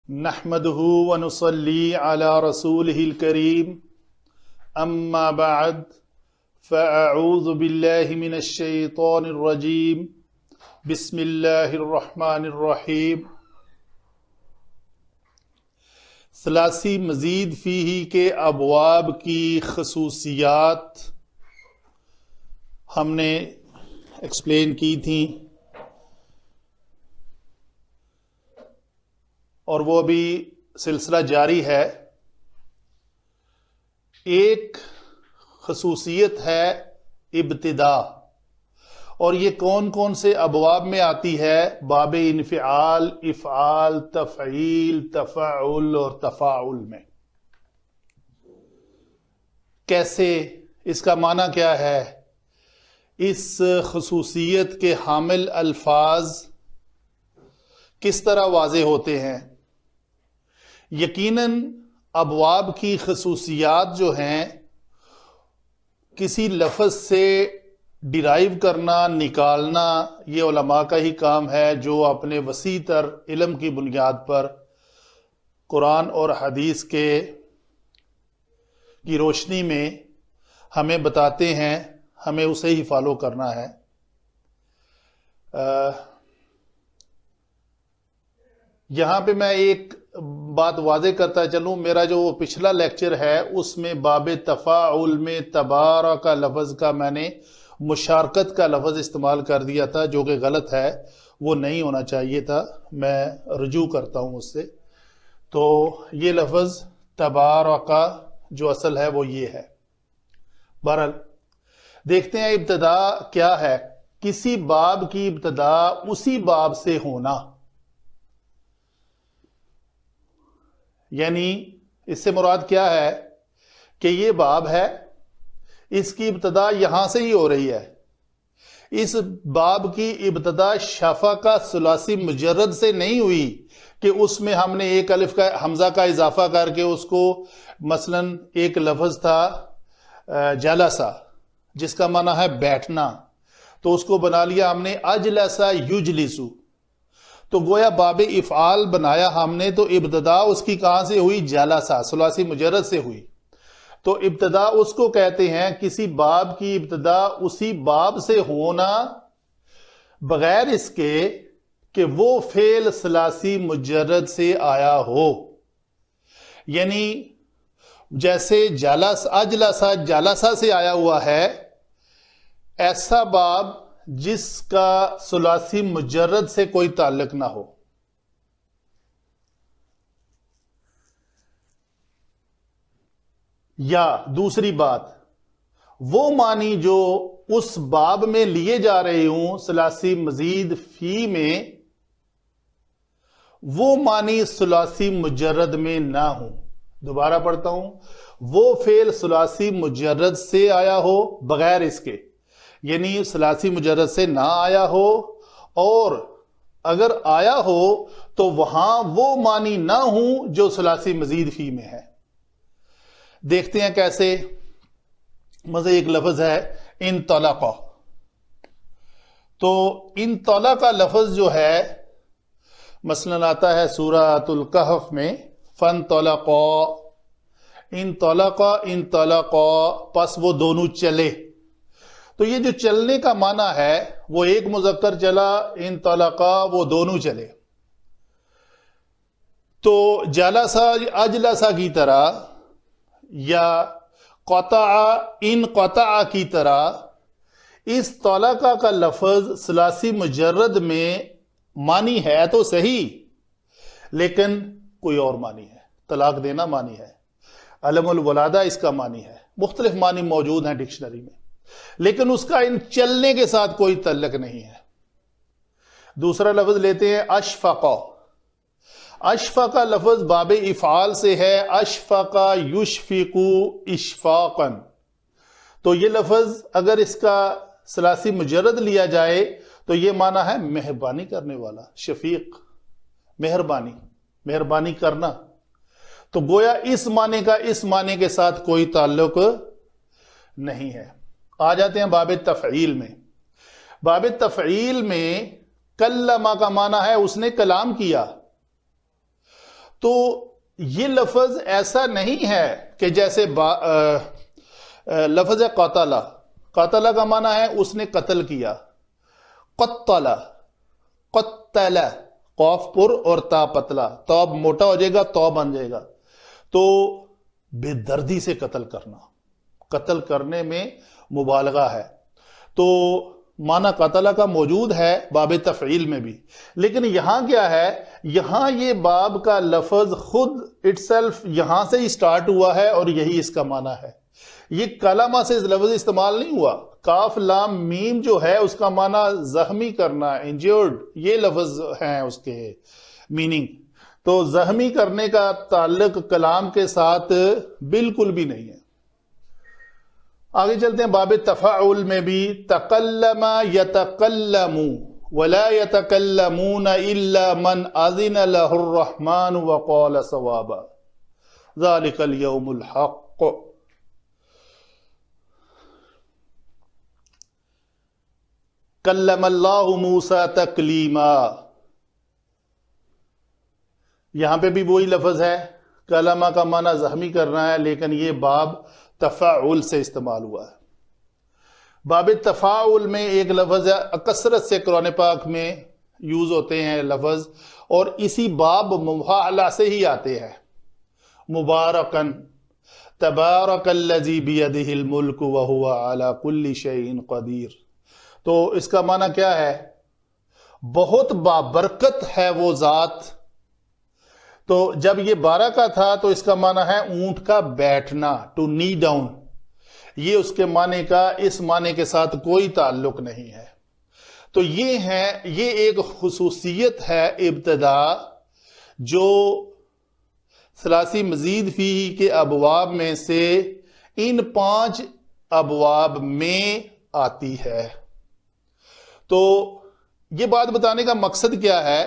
نحمده ونصلي على رسوله الكريم اما بعد فاعوذ بالله من الشيطان الرجيم بسم الله الرحمن الرحیم۔ ثلاثی مزید فیہ کے ابواب کی خصوصیات ہم نے ایکسپلین کی تھیں، اور وہ بھی سلسلہ جاری ہے۔ ایک خصوصیت ہے ابتدا، اور یہ کون کون سے ابواب میں آتی ہے؟ باب انفعال، افعال، تفعیل، تفعل اور تفاعل میں۔ کیسے؟ اس کا معنی کیا ہے؟ اس خصوصیت کے حامل الفاظ کس طرح واضح ہوتے ہیں؟ یقیناً ابواب کی خصوصیات جو ہیں کسی لفظ سے ڈرائیو کرنا، نکالنا، یہ علماء کا ہی کام ہے، جو اپنے وسیع تر علم کی بنیاد پر قرآن اور حدیث کی روشنی میں ہمیں بتاتے ہیں، ہمیں اسے ہی فالو کرنا ہے۔ یہاں پہ میں ایک بات واضح کرتا چلوں، میرا جو پچھلا لیکچر ہے اس میں باب تفاعل میں تبارک کا لفظ کا میں نے مشارکت کا لفظ استعمال کر دیا تھا، جو کہ غلط ہے، وہ نہیں ہونا چاہیے تھا، میں رجوع کرتا ہوں اس سے۔ تو یہ لفظ تبارک جو اصل ہے وہ یہ ہے۔ بہرحال دیکھتے ہیں ابتدا کیا ہے۔ کسی باب کی ابتدا اسی باب سے ہونا، یعنی اس سے مراد کیا ہے کہ یہ باب ہے، اس کی ابتدا یہاں سے ہی ہو رہی ہے۔ اس باب کی ابتدا شفا کا ثلاثی مجرد سے نہیں ہوئی کہ اس میں ہم نے ایک الف کا حمزہ کا اضافہ کر کے اس کو، مثلا ایک لفظ تھا جلسہ جس کا معنی ہے بیٹھنا، تو اس کو بنا لیا ہم نے اجلسہ یجلسو، تو گویا باب افعال بنایا ہم نے، تو ابتدا اس کی کہاں سے ہوئی؟ جلسہ، ثلاثی مجرد سے ہوئی۔ تو ابتدا اس کو کہتے ہیں، کسی باب کی ابتدا اسی باب سے ہونا بغیر اس کے کہ وہ فعل ثلاثی مجرد سے آیا ہو۔ یعنی جیسے جلس، اجلسہ جلسہ سے آیا ہوا ہے، ایسا باب جس کا ثلاثی مجرد سے کوئی تعلق نہ ہو۔ یا دوسری بات، وہ معنی جو اس باب میں لیے جا رہے ہوں ثلاثی مزید فی میں، وہ معنی ثلاثی مجرد میں نہ ہوں۔ دوبارہ پڑھتا ہوں، وہ فعل ثلاثی مجرد سے آیا ہو بغیر اس کے، یعنی ثلاثی مجرد سے نہ آیا ہو، اور اگر آیا ہو تو وہاں وہ معنی نہ ہوں جو ثلاثی مزید فی میں ہے۔ دیکھتے ہیں کیسے۔ مثلا ایک لفظ ہے انطلق، تو انطلق کا لفظ جو ہے مثلا آتا ہے سورۃ الکہف میں، فانطلقا، انطلق انطلق، پس وہ دونوں چلے۔ تو یہ جو چلنے کا معنی ہے وہ ایک مذکر چلا، انطلقا وہ دونوں چلے۔ تو جلسہ اجلسہ کی طرح یا قطع انقطع کی طرح اس طلقہ کا لفظ ثلاثی مجرد میں معنی ہے تو صحیح، لیکن کوئی اور معنی ہے، طلاق دینا معنی ہے، علم الولادہ اس کا معنی ہے، مختلف معنی موجود ہیں ڈکشنری میں، لیکن اس کا ان چلنے کے ساتھ کوئی تعلق نہیں ہے۔ دوسرا لفظ لیتے ہیں اشفق۔ اشفق کا لفظ باب افعال سے ہے، اشفق یشفق اشفاقا، تو یہ لفظ اگر اس کا ثلاثی مجرد لیا جائے تو یہ معنی ہے مہربانی کرنے والا، شفیق، مہربانی، مہربانی کرنا۔ تو گویا اس معنی کا اس معنی کے ساتھ کوئی تعلق نہیں ہے۔ آ جاتے ہیں باب تفعیل میں۔ باب تفعیل میں کلمہ کا معنی ہے اس نے کلام کیا، تو یہ لفظ ایسا نہیں ہے کہ جیسے لفظ ہے قاتلہ. قاتلہ کا معنی ہے اس نے قتل کیا. قتل، قتل، قاف پر اور تا پتلا، تو موٹا ہو جائے گا، تو بن جائے گا. تو بے دردی سے قتل کرنا، قتل کرنے میں مبالغہ ہے. تو معنی قتلہ کا موجود ہے باب تفعیل میں بھی، لیکن یہاں کیا ہے، یہاں یہ باب کا لفظ خود اٹ سیلف یہاں سے ہی سٹارٹ ہوا ہے اور یہی اس کا معنی ہے. یہ کلمہ سے لفظ استعمال نہیں ہوا. کاف لام میم جو ہے اس کا معنی زخمی کرنا، انجرڈ، یہ لفظ ہیں اس کے میننگ. تو زخمی کرنے کا تعلق کلام کے ساتھ بالکل بھی نہیں ہے. آگے چلتے ہیں باب تفاعل میں بھی. تکلم یتکلم ولا یتکلمون الا من اذن له الرحمن وقال صوابا ذلك اليوم الحق. کلم اللہ موسیٰ تکلیما، یہاں پہ بھی وہی لفظ ہے. کلمہ کا معنی زخمی کرنا ہے، لیکن یہ باب تفاعل سے استعمال ہوا ہے. باب تفاعل میں ایک لفظ ہے، کثرت سے قرآن پاک میں یوز ہوتے ہیں لفظ، اور اسی باب مفاعلہ سے ہی آتے ہیں. مبارکن، تبارک الذی بیدہ الملک وہو علی کل شیء قدیر. تو اس کا معنی کیا ہے؟ بہت بابرکت ہے وہ ذات. تو جب یہ بارکہ تھا تو اس کا معنی ہے اونٹ کا بیٹھنا، ٹو نی ڈاؤن. یہ اس کے معنی کا اس معنی کے ساتھ کوئی تعلق نہیں ہے. تو یہ ایک خصوصیت ہے ابتدا جو ثلاثی مزید فیہ کے ابواب میں سے ان 5 ابواب میں آتی ہے. تو یہ بات بتانے کا مقصد کیا ہے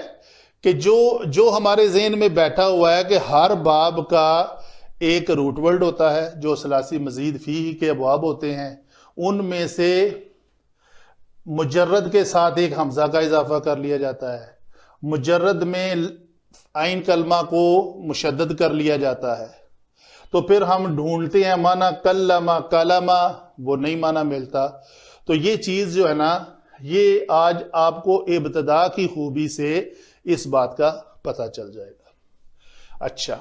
کہ جو ہمارے ذہن میں بیٹھا ہوا ہے کہ ہر باب کا ایک روٹ ورڈ ہوتا ہے جو ثلاثی مزید فیہ کے ابواب ہوتے ہیں، ان میں سے مجرد کے ساتھ ایک حمزہ کا اضافہ کر لیا جاتا ہے، مجرد میں عین کلمہ کو مشدد کر لیا جاتا ہے. تو پھر ہم ڈھونڈتے ہیں معنی کلمہ، کلمہ، وہ نہیں معنی ملتا. تو یہ چیز جو ہے نا، یہ آج آپ کو ابتدا کی خوبی سے اس بات کا پتہ چل جائے گا. اچھا،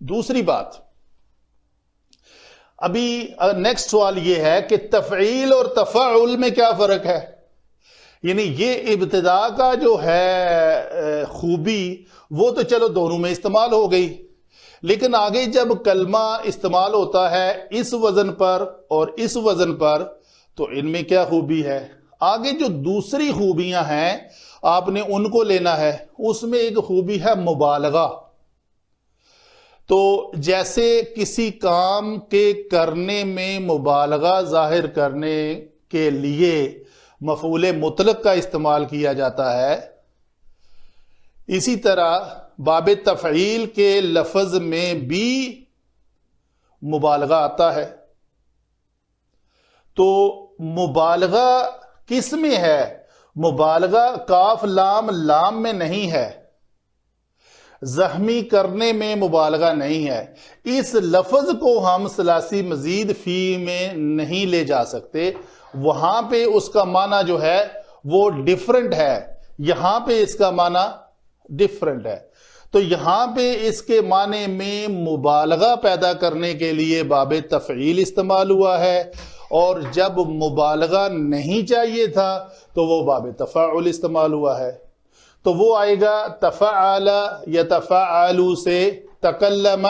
دوسری بات، ابھی نیکسٹ سوال یہ ہے کہ تفعیل اور تفاعل میں کیا فرق ہے؟ یعنی یہ ابتدا کا جو ہے خوبی وہ تو چلو دونوں میں استعمال ہو گئی، لیکن آگے جب کلمہ استعمال ہوتا ہے اس وزن پر اور اس وزن پر تو ان میں کیا خوبی ہے؟ آگے جو دوسری خوبیاں ہیں آپ نے ان کو لینا ہے. اس میں ایک خوبی ہے مبالغہ. تو جیسے کسی کام کے کرنے میں مبالغہ ظاہر کرنے کے لیے مفعول مطلق کا استعمال کیا جاتا ہے، اسی طرح باب تفعیل کے لفظ میں بھی مبالغہ آتا ہے. تو مبالغہ کس میں ہے؟ مبالغہ کاف لام لام میں نہیں ہے، زخمی کرنے میں مبالغہ نہیں ہے. اس لفظ کو ہم ثلاثی مزید فی میں نہیں لے جا سکتے، وہاں پہ اس کا معنی جو ہے وہ ڈیفرنٹ ہے، یہاں پہ اس کا معنی ڈیفرنٹ ہے. تو یہاں پہ اس کے معنی میں مبالغہ پیدا کرنے کے لیے باب تفعیل استعمال ہوا ہے، اور جب مبالغہ نہیں چاہیے تھا تو وہ باب تفاعل استعمال ہوا ہے. تو وہ آئے گا تفعل یتفعل سے تکلم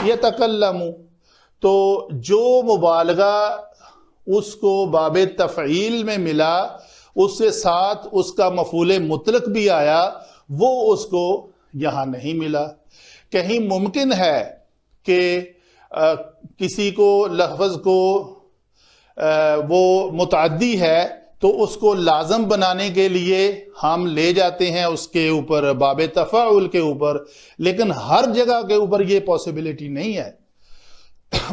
یتکلم. تو جو مبالغہ اس کو باب تفعیل میں ملا، اس سے ساتھ اس کا مفعول مطلق بھی آیا، وہ اس کو یہاں نہیں ملا. کہیں ممکن ہے کہ کسی کو لفظ کو وہ متعدی ہے تو اس کو لازم بنانے کے لیے ہم لے جاتے ہیں اس کے اوپر باب تفاعل کے اوپر، لیکن ہر جگہ کے اوپر یہ پاسبلٹی نہیں ہے.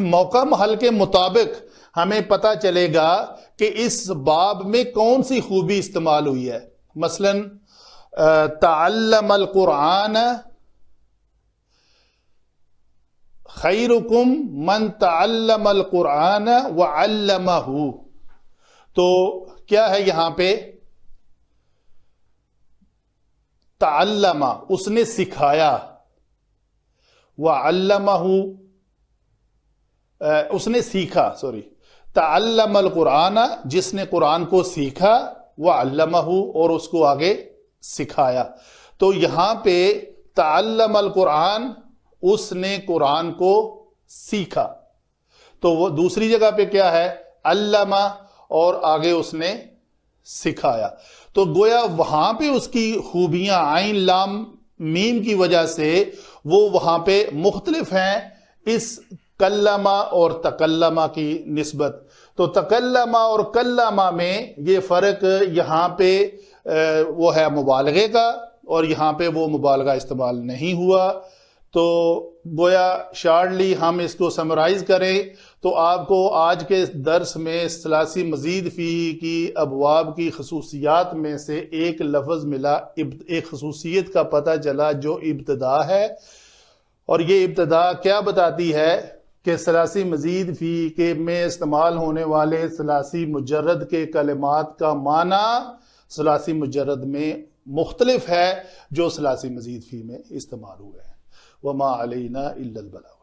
موقع محل کے مطابق ہمیں پتہ چلے گا کہ اس باب میں کون سی خوبی استعمال ہوئی ہے. مثلا تعلم القرآن خیرکم من تعلم القرآن وعلمہ. تو کیا ہے یہاں پہ؟ تعلم، اس نے سکھایا، وعلمہ، اس نے سیکھا، تعلم القرآن، جس نے قرآن کو سیکھا، وعلمہ، اور اس کو آگے سکھایا. تو یہاں پہ تعلم القرآن، اس نے قرآن کو سیکھا. تو وہ دوسری جگہ پہ کیا ہے؟ علمہ، اور آگے اس نے سکھایا. تو گویا وہاں پہ اس کی خوبیاں عین لام میم کی وجہ سے وہ وہاں پہ مختلف ہیں اس کلمہ اور تکلمہ کی نسبت. تو تکلمہ اور کلمہ میں یہ فرق یہاں پہ وہ ہے مبالغے کا، اور یہاں پہ وہ مبالغہ استعمال نہیں ہوا. تو گویا شارٹلی ہم اس کو سمرائز کریں تو آپ کو آج کے درس میں ثلاثی مزید فیہ کی ابواب کی خصوصیات میں سے ایک لفظ ملا، ایک خصوصیت کا پتہ چلا جو ابتدا ہے. اور یہ ابتدا کیا بتاتی ہے کہ ثلاثی مزید فیہ کے میں استعمال ہونے والے ثلاثی مجرد کے کلمات کا معنی ثلاثی مجرد میں مختلف ہے جو ثلاثی مزید فیہ میں استعمال ہوئے ہیں. وما علینا الا البلاغ.